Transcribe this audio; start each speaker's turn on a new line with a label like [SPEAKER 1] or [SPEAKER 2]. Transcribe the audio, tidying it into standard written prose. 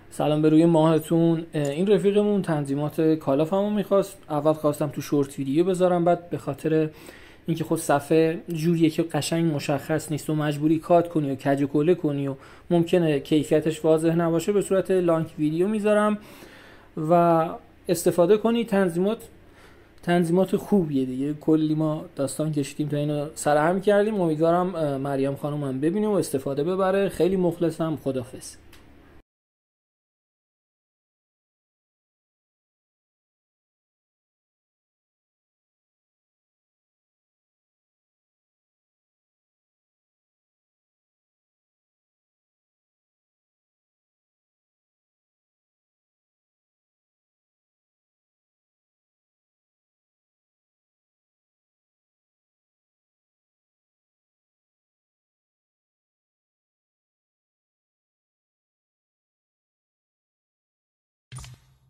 [SPEAKER 1] سلام به روی ماهتون. این رفیقمون تنظیمات کالافمو میخواست. اول خواستم تو شورت ویدیو بذارم، بعد به خاطر اینکه خود صفحه جوریه که قشنگ مشخص نیست و مجبوری کات کنی و کج و کله کنی و ممکنه کیفیتش واضح نباشه، به صورت لانگ ویدیو میذارم و استفاده کنی. تنظیمات خوبیه دیگه. کلی ما داستان کشیدیم تا اینو سرهم کردیم. امیدوارم مریم خانم هم ببینه و استفاده ببره. خیلی مخلصم. خداحافظ.